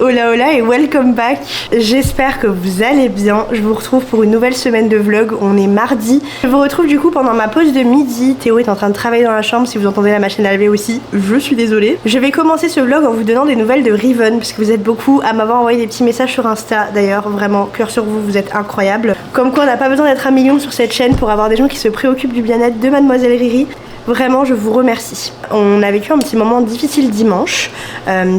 Hola hola et welcome back. J'espère que vous allez bien. Je vous retrouve pour une nouvelle semaine de vlog. On est mardi. Je vous retrouve du coup pendant ma pause de midi. Théo est en train de travailler dans la chambre. Si vous entendez la machine à laver aussi, je suis désolée. Je vais commencer ce vlog en vous donnant des nouvelles de Riven, parce que vous êtes beaucoup à m'avoir envoyé des petits messages sur Insta. D'ailleurs, vraiment, cœur sur vous, vous êtes incroyables. Comme quoi on n'a pas besoin d'être 1 million sur cette chaîne pour avoir des gens qui se préoccupent du bien-être de Mademoiselle Riri. Vraiment, je vous remercie. On a vécu un petit moment difficile dimanche,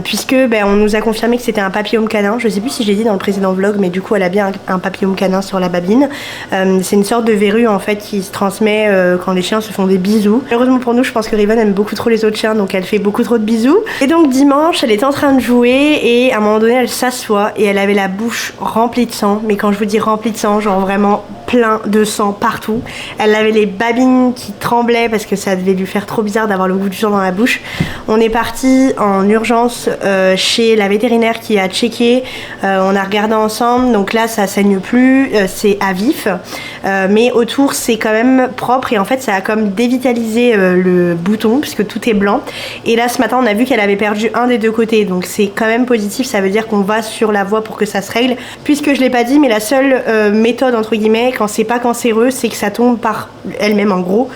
puisque on nous a confirmé que c'était un papillome canin. Je sais plus si je l'ai dit dans le précédent vlog, mais du coup elle a bien un papillome canin sur la babine. C'est une sorte de verrue en fait qui se transmet quand les chiens se font des bisous. Heureusement pour nous, je pense que Riven aime beaucoup trop les autres chiens, donc elle fait beaucoup trop de bisous. Et donc dimanche, elle était en train de jouer et à un moment donné, elle s'assoit et elle avait la bouche remplie de sang. Mais quand je vous dis remplie de sang, genre vraiment plein de sang partout. Elle avait les babines qui tremblaient parce que ça devait lui faire trop bizarre d'avoir le goût du sang dans la bouche. On est parti en urgence chez la vétérinaire qui a checké. On a regardé ensemble, donc là ça saigne plus, c'est à vif, mais autour c'est quand même propre et en fait ça a comme dévitalisé le bouton puisque tout est blanc. Et là ce matin on a vu qu'elle avait perdu un des deux côtés, donc c'est quand même positif, ça veut dire qu'on va sur la voie pour que ça se règle. Puisque je l'ai pas dit, mais la seule méthode entre guillemets quand c'est pas cancéreux, c'est que ça tombe par elle-même en gros.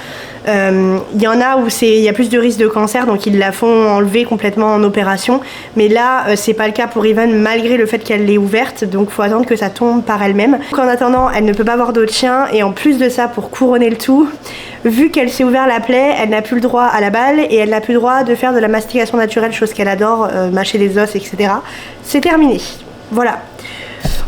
Il y en a où il y a plus de risque de cancer, donc ils la font enlever complètement en opération, mais là c'est pas le cas pour Riven malgré le fait qu'elle l'ait ouverte, donc faut attendre que ça tombe par elle-même. Donc en attendant, elle ne peut pas avoir d'autres chiens, et en plus de ça, pour couronner le tout, vu qu'elle s'est ouvert la plaie, elle n'a plus le droit à la balle et elle n'a plus le droit de faire de la mastication naturelle, chose qu'elle adore, mâcher des os, etc. C'est terminé, voilà.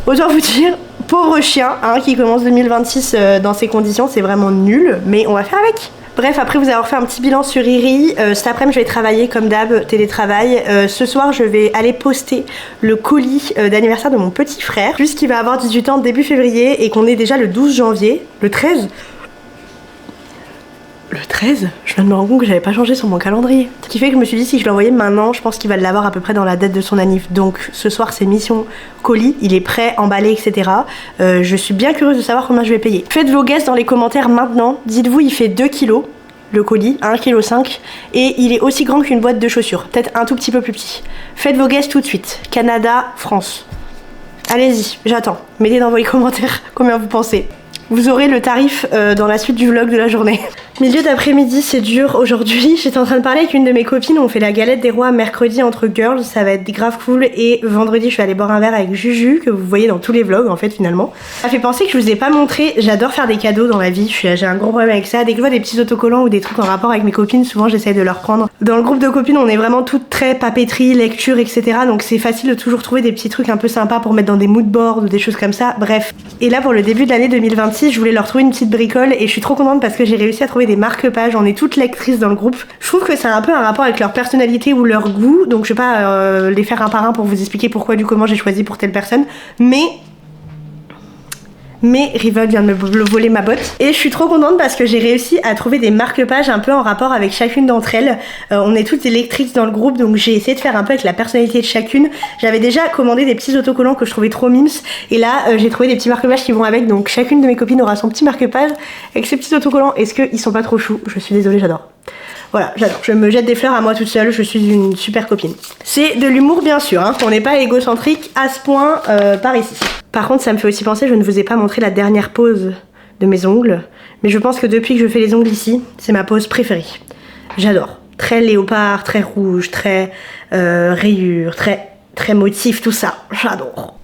Autant vous dire, pauvre chien hein, qui commence 2026 dans ces conditions, c'est vraiment nul, mais on va faire avec. Bref, après vous avoir fait un petit bilan sur Riri, cet après-midi je vais travailler comme d'hab, télétravail. Ce soir je vais aller poster le colis d'anniversaire de mon petit frère, puisqu'il va avoir 18 ans début février et qu'on est déjà le 12 janvier, le 13. Le 13, je viens de me rendre compte que j'avais pas changé sur mon calendrier. Ce qui fait que je me suis dit si je l'envoyais maintenant, je pense qu'il va l'avoir à peu près dans la date de son anniv. Donc ce soir c'est mission colis, il est prêt, emballé, etc. Je suis bien curieuse de savoir combien je vais payer. Faites vos guesses dans les commentaires maintenant. Dites-vous il fait 2 kilos le colis, 1,5 kg, et il est aussi grand qu'une boîte de chaussures, peut-être un tout petit peu plus petit. Faites vos guesses tout de suite. Canada, France. Allez-y, j'attends. Mettez dans vos commentaires combien vous pensez. Vous aurez le tarif dans la suite du vlog de la journée. Milieu d'après-midi, c'est dur aujourd'hui. J'étais en train de parler avec une de mes copines. On fait la galette des rois mercredi entre girls. Ça va être grave cool. Et vendredi, je suis allée boire un verre avec Juju, que vous voyez dans tous les vlogs en fait finalement. Ça fait penser que je vous ai pas montré. J'adore faire des cadeaux dans la vie. J'ai un gros problème avec ça. Dès que je vois des petits autocollants ou des trucs en rapport avec mes copines, souvent j'essaie de leur prendre. Dans le groupe de copines, on est vraiment toutes très papeterie, lecture, etc. Donc c'est facile de toujours trouver des petits trucs un peu sympas pour mettre dans des moodboards ou des choses comme ça. Bref. Et là, pour le début de l'année 2026, je voulais leur trouver une petite bricole et je suis trop contente parce que j'ai réussi à trouver des marque-pages. On est toutes lectrices dans le groupe. Je trouve que c'est un peu un rapport avec leur personnalité ou leur goût, donc je vais pas les faire un par un pour vous expliquer pourquoi du comment j'ai choisi pour telle personne, mais Riven vient de me voler ma botte et je suis trop contente parce que j'ai réussi à trouver des marque-pages un peu en rapport avec chacune d'entre elles. On est toutes électrices dans le groupe, donc j'ai essayé de faire un peu avec la personnalité de chacune. J'avais déjà commandé des petits autocollants que je trouvais trop mimes et là j'ai trouvé des petits marque-pages qui vont avec, donc chacune de mes copines aura son petit marque-page avec ses petits autocollants. Est-ce qu'ils sont pas trop choux? Je suis désolée, j'adore. Voilà, j'adore. Je me jette des fleurs à moi toute seule, je suis une super copine. C'est de l'humour bien sûr, hein. On n'est pas égocentrique à ce point par ici. Par contre, ça me fait aussi penser, je ne vous ai pas montré la dernière pose de mes ongles, mais je pense que depuis que je fais les ongles ici, c'est ma pose préférée. J'adore. Très léopard, très rouge, très rayure, très motif, tout ça. J'adore.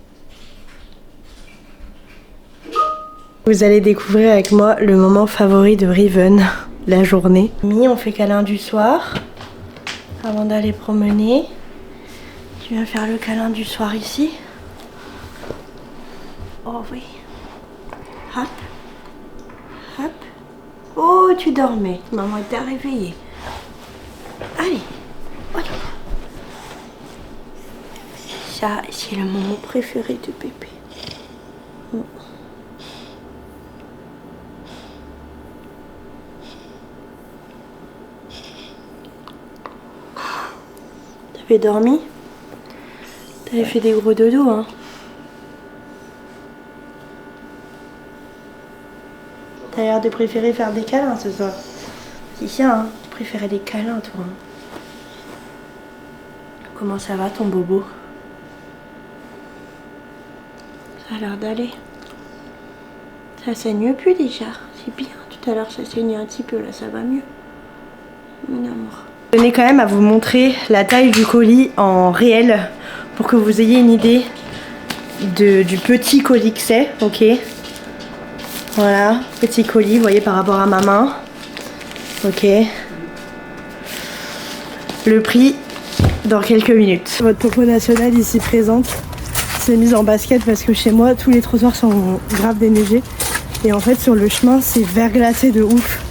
Vous allez découvrir avec moi le moment favori de Riven. La journée. On fait câlin du soir avant d'aller promener. Tu viens faire le câlin du soir ici. Oh oui. Hop. Hop. Oh, tu dormais. Maman t'a réveillée. Allez. Voilà. Ça, c'est le moment préféré de bébé. T'avais dormi? T'avais fait des gros dodos, hein? T'as l'air de préférer faire des câlins ce soir. C'est ça, hein? Tu préférais des câlins, toi. Hein? Comment ça va, ton bobo? Ça a l'air d'aller. Ça saigne plus déjà. C'est bien. Tout à l'heure ça saignait un petit peu, là ça va mieux. Mon amour. Je tenais quand même à vous montrer la taille du colis en réel pour que vous ayez une idée du petit colis que c'est, ok. Voilà, petit colis, vous voyez par rapport à ma main. Ok. Le prix dans quelques minutes. Votre topo nationale ici présente s'est mise en basket parce que chez moi tous les trottoirs sont grave déneigés. Et en fait sur le chemin c'est verglacé de ouf.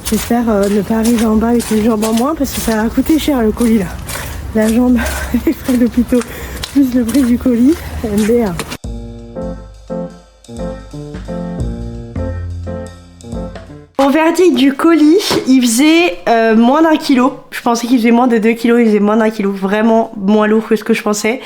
J'espère ne pas arriver en bas avec une jambe en moins parce que ça va coûter cher le colis là. La jambe, les frais d'hôpitaux, plus le prix du colis, MDR. Au verdict du colis, il faisait moins d'1 kilo. Je pensais qu'il faisait moins de 2 kilos, il faisait moins d'1 kilo. Vraiment moins lourd que ce que je pensais.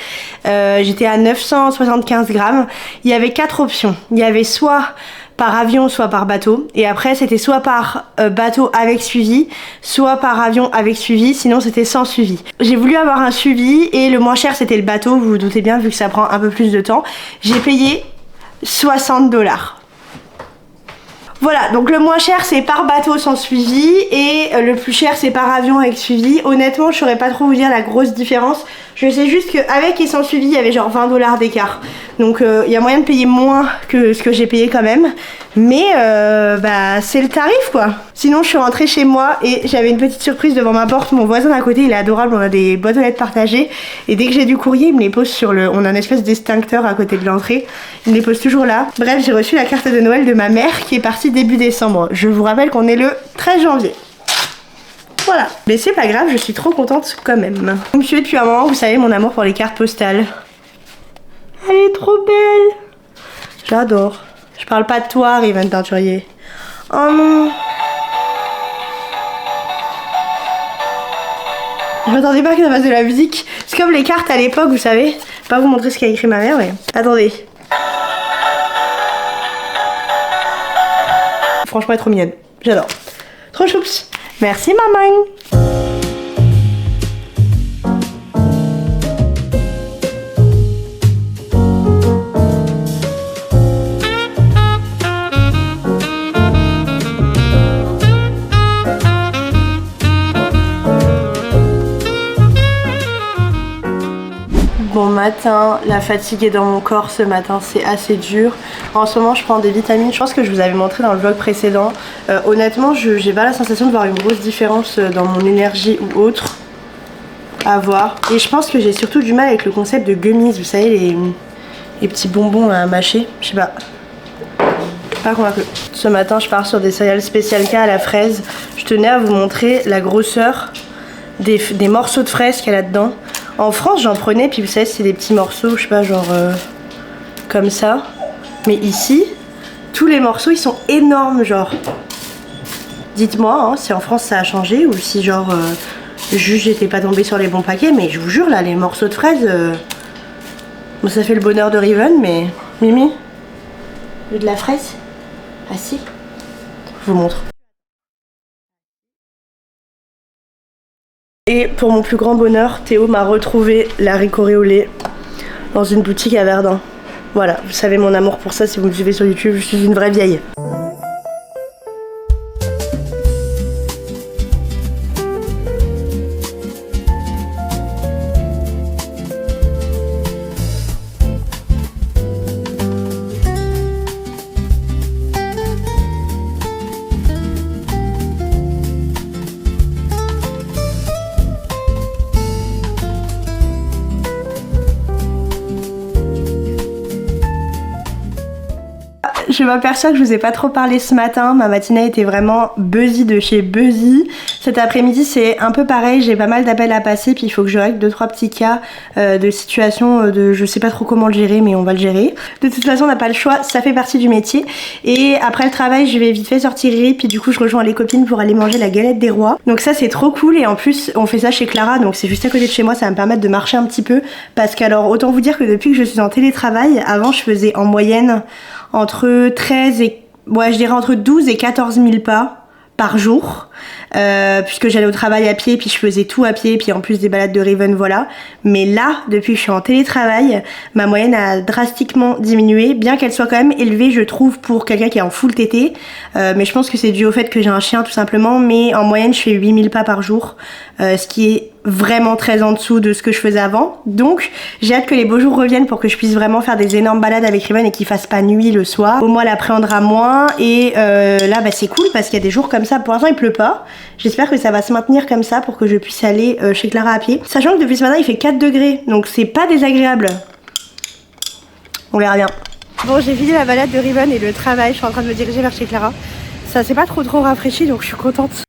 J'étais à 975 grammes. Il y avait 4 options. Il y avait soit par avion, soit par bateau. Et après, c'était soit par bateau avec suivi, soit par avion avec suivi. Sinon, c'était sans suivi. J'ai voulu avoir un suivi et le moins cher, c'était le bateau. Vous vous doutez bien, vu que ça prend un peu plus de temps. J'ai payé 60 $. Voilà, donc le moins cher c'est par bateau sans suivi et le plus cher c'est par avion avec suivi. Honnêtement je saurais pas trop vous dire la grosse différence. Je sais juste qu'avec et sans suivi il y avait genre 20 $ d'écart. Donc il y a moyen de payer moins que ce que j'ai payé quand même. Mais bah c'est le tarif quoi. Sinon je suis rentrée chez moi et j'avais une petite surprise devant ma porte. Mon voisin d'à côté il est adorable, on a des boîtes aux lettres partagées. Et dès que j'ai du courrier il me les pose sur le... On a une espèce d'extincteur à côté de l'entrée. Il me les pose toujours là. Bref j'ai reçu la carte de Noël de ma mère qui est partie début décembre. Je vous rappelle qu'on est le 13 janvier. Voilà. Mais c'est pas grave, je suis trop contente quand même. Vous me suivez depuis un moment, vous savez mon amour pour les cartes postales. Elle est trop belle. J'adore. Je parle pas de toi, Riven Teinturier. Oh non. Je m'attendais pas que ça fasse de la musique. C'est comme les cartes à l'époque, vous savez. Je vais pas vous montrer ce qu'a écrit ma mère, mais... Attendez. Franchement, elle est trop mignonne. J'adore. Trop choups. Merci, maman. Bon matin, la fatigue est dans mon corps ce matin, c'est assez dur. En ce moment je prends des vitamines, je pense que je vous avais montré dans le vlog précédent. Honnêtement j'ai pas la sensation de voir une grosse différence dans mon énergie ou autre à voir. Et je pense que j'ai surtout du mal avec le concept de gummies, vous savez les petits bonbons à mâcher, je sais pas. Pas convaincue. Ce matin je pars sur des céréales spéciales K à la fraise. Je tenais à vous montrer la grosseur des morceaux de fraise qu'il y a là-dedans. En France j'en prenais puis vous savez c'est des petits morceaux je sais pas genre comme ça. Mais ici tous les morceaux ils sont énormes genre. Dites-moi hein, si en France ça a changé ou si genre juste j'étais pas tombée sur les bons paquets. Mais je vous jure là les morceaux de fraises bon ça fait le bonheur de Riven mais Mimi le de la fraise. Ah si. Je vous montre. Et pour mon plus grand bonheur, Théo m'a retrouvé la ricorée au lait dans une boutique à Verdun. Voilà, vous savez mon amour pour ça si vous me suivez sur YouTube, je suis une vraie vieille. Je m'aperçois que je vous ai pas trop parlé ce matin, ma matinée était vraiment buzzy de chez Buzzy. Cet après-midi c'est un peu pareil, j'ai pas mal d'appels à passer puis il faut que je règle 2-3 petits cas de situation de je sais pas trop comment le gérer mais on va le gérer. De toute façon on n'a pas le choix, ça fait partie du métier. Et après le travail je vais vite fait sortir puis du coup je rejoins les copines pour aller manger la galette des rois. Donc ça c'est trop cool et en plus on fait ça chez Clara donc c'est juste à côté de chez moi, ça va me permettre de marcher un petit peu. Parce qu'alors autant vous dire que depuis que je suis en télétravail, avant je faisais en moyenne entre 13 et ouais je dirais entre 12 et 14 000 pas par jour. puisque j'allais au travail à pied, puis je faisais tout à pied, puis en plus des balades de Riven, voilà. Mais là, depuis que je suis en télétravail, ma moyenne a drastiquement diminué, bien qu'elle soit quand même élevée, je trouve, pour quelqu'un qui est en full TT. Mais je pense que c'est dû au fait que j'ai un chien, tout simplement. Mais en moyenne, je fais 8000 pas par jour, ce qui est vraiment très en dessous de ce que je faisais avant. Donc j'ai hâte que les beaux jours reviennent pour que je puisse vraiment faire des énormes balades avec Riven et qu'il fasse pas nuit le soir. Au moins elle appréhendera moins et là bah, c'est cool parce qu'il y a des jours comme ça. Pour l'instant il pleut pas. J'espère que ça va se maintenir comme ça pour que je puisse aller chez Clara à pied. Sachant que depuis ce matin il fait 4 degrés donc c'est pas désagréable. On verra bien. Bon j'ai fini la balade de Riven et le travail. Je suis en train de me diriger vers chez Clara. Ça s'est pas trop rafraîchi donc je suis contente.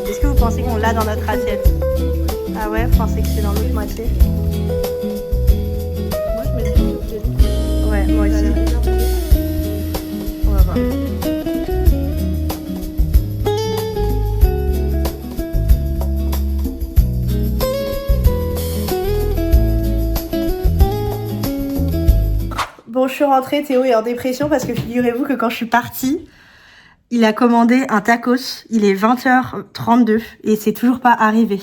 Est-ce que vous pensez qu'on l'a dans notre assiette? Ah ouais, vous pensez que c'est dans l'autre moitié? Moi je mets du côté. Ouais, moi aussi. On va voir. Bon, je suis rentrée, Théo est en dépression parce que figurez-vous que quand je suis partie, il a commandé un tacos, il est 20h32 et c'est toujours pas arrivé.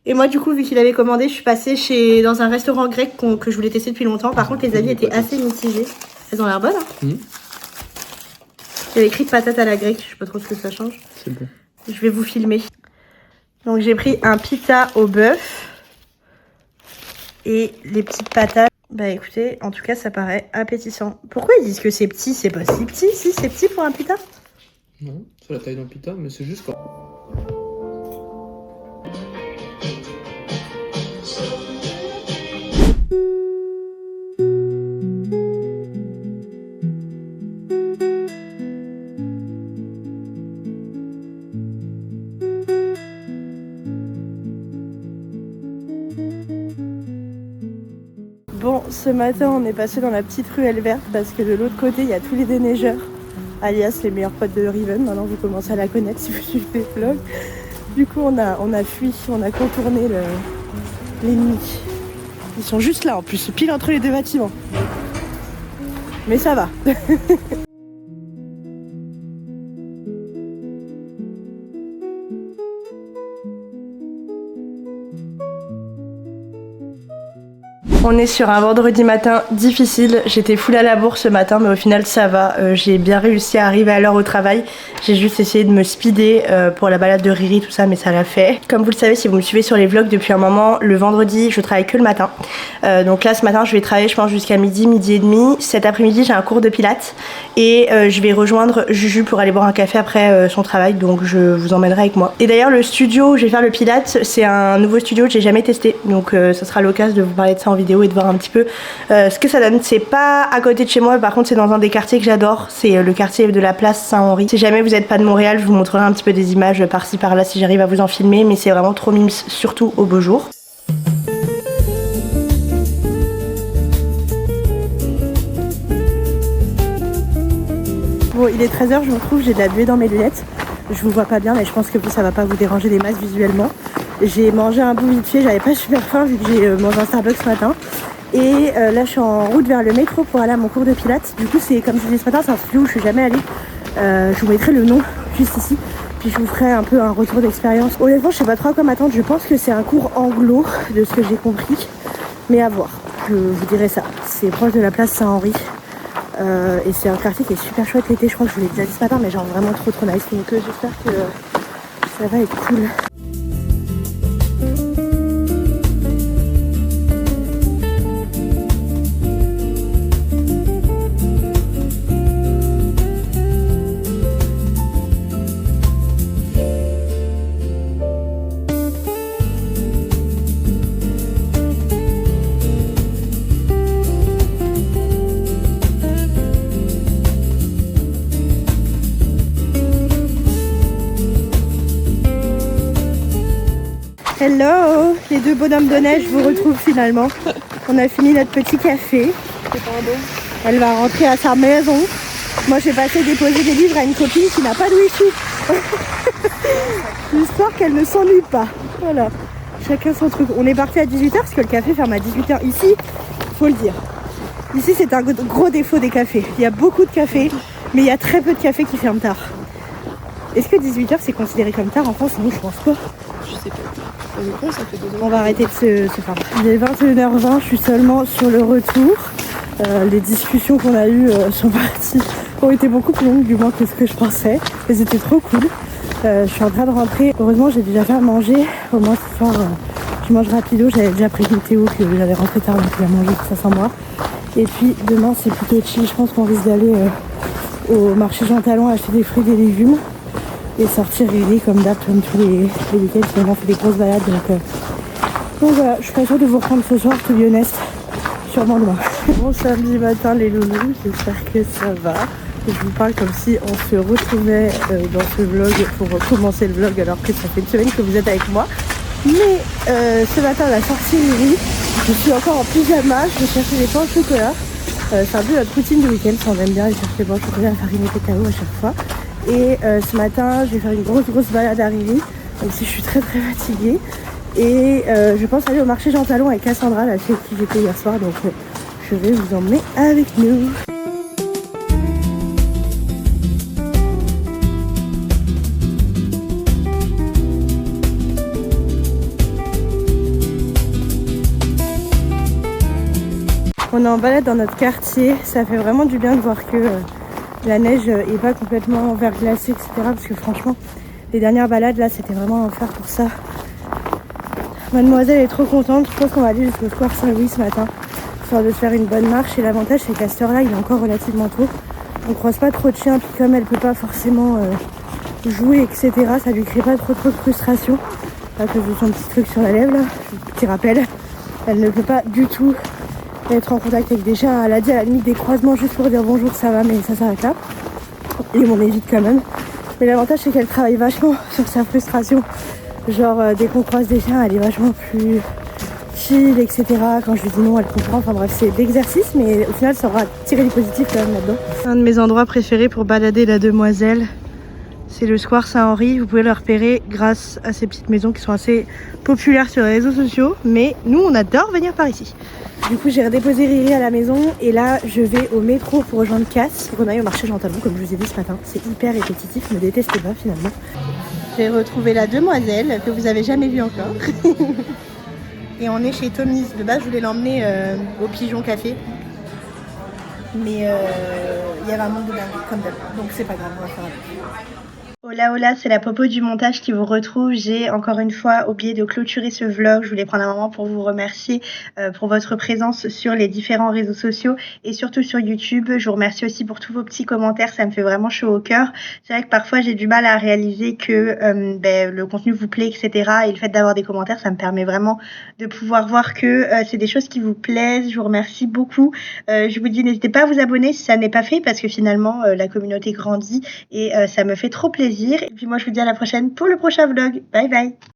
Et moi du coup vu qu'il avait commandé, je suis passée dans un restaurant grec que je voulais tester depuis longtemps. Par contre les avis étaient assez mitigés. Elles ont l'air bonnes hein. Il y avait écrit patate à la grecque, je sais pas trop ce que ça change. C'est bon. Je vais vous filmer. Donc j'ai pris un pita au bœuf et les petites patates. Bah écoutez, en tout cas ça paraît appétissant. Pourquoi ils disent que c'est petit? C'est pas si petit, si c'est petit pour un pita? Non, c'est la taille d'un pita, mais c'est juste quoi. Bon, ce matin, on est passé dans la petite ruelle verte parce que de l'autre côté, il y a tous les déneigeurs, alias les meilleurs potes de Riven. Maintenant, vous commencez à la connaître si vous suivez les vlogs. Du coup, on a fui, on a contourné l'ennemi. Ils sont juste là, en plus, pile entre les deux bâtiments. Mais ça va. On est sur un vendredi matin difficile, j'étais full à la bourre ce matin mais au final ça va, j'ai bien réussi à arriver à l'heure au travail. J'ai juste essayé de me speeder pour la balade de Riri tout ça mais ça l'a fait. Comme vous le savez si vous me suivez sur les vlogs depuis un moment, le vendredi je travaille que le matin. Donc là ce matin je vais travailler je pense jusqu'à midi et demi. Cet après-midi j'ai un cours de pilates et je vais rejoindre Juju pour aller boire un café après son travail donc je vous emmènerai avec moi. Et d'ailleurs le studio où je vais faire le pilates c'est un nouveau studio que j'ai jamais testé donc ça sera l'occasion de vous parler de ça en vidéo et de voir un petit peu ce que ça donne. C'est pas à côté de chez moi, par contre c'est dans un des quartiers que j'adore, c'est le quartier de la place Saint-Henri. Si jamais vous n'êtes pas de Montréal, je vous montrerai un petit peu des images par-ci par-là si j'arrive à vous en filmer, mais c'est vraiment trop mimes, surtout au beau jour. Bon, il est 13h, je vous retrouve, j'ai de la buée dans mes lunettes. Je vous vois pas bien, mais je pense que vous, ça va pas vous déranger des masses visuellement. J'ai mangé un bout vite fait, j'avais pas super faim vu que j'ai mangé un Starbucks ce matin. Et là, je suis en route vers le métro pour aller à mon cours de pilates. Du coup, c'est comme je disais ce matin, c'est un studio où je suis jamais allée. Je vous mettrai le nom juste ici. Puis je vous ferai un peu un retour d'expérience. Honnêtement, je sais pas trop à quoi m'attendre. Je pense que c'est un cours anglo, de ce que j'ai compris. Mais à voir, je vous dirai ça. C'est proche de la place Saint-Henri. Et c'est un quartier qui est super chouette l'été, je crois que je vous l'ai déjà dit ce matin, mais genre vraiment trop nice. Donc j'espère que ça va être cool. Hello, les deux bonhommes de neige vous retrouvent finalement. On a fini notre petit café. Elle va rentrer à sa maison. Moi je vais passer déposer des livres à une copine qui n'a pas de wifi. L'histoire qu'elle ne s'ennuie pas. Voilà. Chacun son truc. On est parti à 18h parce que le café ferme à 18h ici, faut le dire. Ici c'est un gros défaut des cafés. Il y a beaucoup de cafés, mais il y a très peu de cafés qui ferment tard. Est-ce que 18h c'est considéré comme tard en France? Non, je pense pas. Je sais pas. Je pense ça fait 2 ans. On va arrêter de se faire. Il est 21h20, je suis seulement sur le retour. Les discussions qu'on a eues sont parties, ont été beaucoup plus longues du moins que ce que je pensais. Mais c'était trop cool. Je suis en train de rentrer. Heureusement, j'ai déjà fait à manger. Au moins ce soir, je mange rapido. J'avais déjà prévenu Théo que j'allais rentrer tard, donc il a mangé tout ça sans moi. Et puis demain, c'est plutôt chill. Je pense qu'on risque d'aller au marché Jean Talon acheter des fruits et des légumes et sortir Riri comme d'hab, comme tous les week-ends. Finalement, on fait des grosses balades. Donc voilà, je suis pas sûre de vous reprendre ce soir, to be honest. Sûrement demain. Bon samedi matin les loulous, j'espère que ça va. Je vous parle comme si on se retrouvait dans ce vlog pour commencer le vlog alors que ça fait une semaine que vous êtes avec moi. Mais ce matin on a sorti Riri, je suis encore en pyjama, je vais chercher des pains au chocolat. C'est un peu notre routine du week-end, on aime bien aller chercher des pains au chocolat, la farine et cacao à chaque fois. Et ce matin je vais faire une grosse balade à Riri, même si je suis très fatiguée. Et je pense aller au marché Jean Talon avec Cassandra, la fille avec qui j'étais hier soir, donc je vais vous emmener avec nous. On est en balade dans notre quartier, ça fait vraiment du bien de voir que la neige est pas complètement verglacée, etc. Parce que franchement, les dernières balades là, c'était vraiment l'enfer pour ça. Mademoiselle est trop contente, je pense qu'on va aller jusqu'au square Saint-Louis ce matin, histoire de faire une bonne marche. Et l'avantage c'est qu'à cette heure là, il est encore relativement tôt. On croise pas trop de chiens, puis comme elle peut pas forcément jouer, etc., ça lui crée pas trop de frustration. À cause de son petit truc sur la lèvre là, petit rappel, elle ne peut pas du tout être en contact avec des chiens. Elle a dit à la limite des croisements juste pour dire bonjour, ça va, mais ça s'arrête là. Et on évite quand même. Mais l'avantage c'est qu'elle travaille vachement sur sa frustration. Genre dès qu'on croise des chiens, elle est vachement plus chill, etc. Quand je lui dis non, elle comprend. Enfin bref, c'est d'exercice, mais au final ça aura tiré du positif quand même là-dedans. Un de mes endroits préférés pour balader la demoiselle, c'est le square Saint-Henri. Vous pouvez le repérer grâce à ces petites maisons qui sont assez populaires sur les réseaux sociaux. Mais nous, on adore venir par ici. Du coup, j'ai redéposé Riri à la maison et là, je vais au métro pour rejoindre Cass. Pour qu'on aille au marché Jean Talon, comme je vous ai dit ce matin. C'est hyper répétitif, ne détestez pas finalement. J'ai retrouvé la demoiselle que vous avez jamais vue encore. Et on est chez Tommy's. De base, je voulais l'emmener au Pigeon Café. Mais il y avait un monde de dingue, comme d'hab. Donc c'est pas grave, on va faire avec. Hola hola, c'est la Popo du montage qui vous retrouve. J'ai encore une fois oublié de clôturer ce vlog. Je voulais prendre un moment pour vous remercier pour votre présence sur les différents réseaux sociaux et surtout sur YouTube. Je vous remercie aussi pour tous vos petits commentaires, ça me fait vraiment chaud au cœur. C'est vrai que parfois j'ai du mal à réaliser que le contenu vous plaît, etc. Et le fait d'avoir des commentaires, ça me permet vraiment de pouvoir voir que c'est des choses qui vous plaisent. Je vous remercie beaucoup. Je vous dis, n'hésitez pas à vous abonner si ça n'est pas fait parce que finalement la communauté grandit et ça me fait trop plaisir. Et puis moi je vous dis à la prochaine pour le prochain vlog. Bye bye.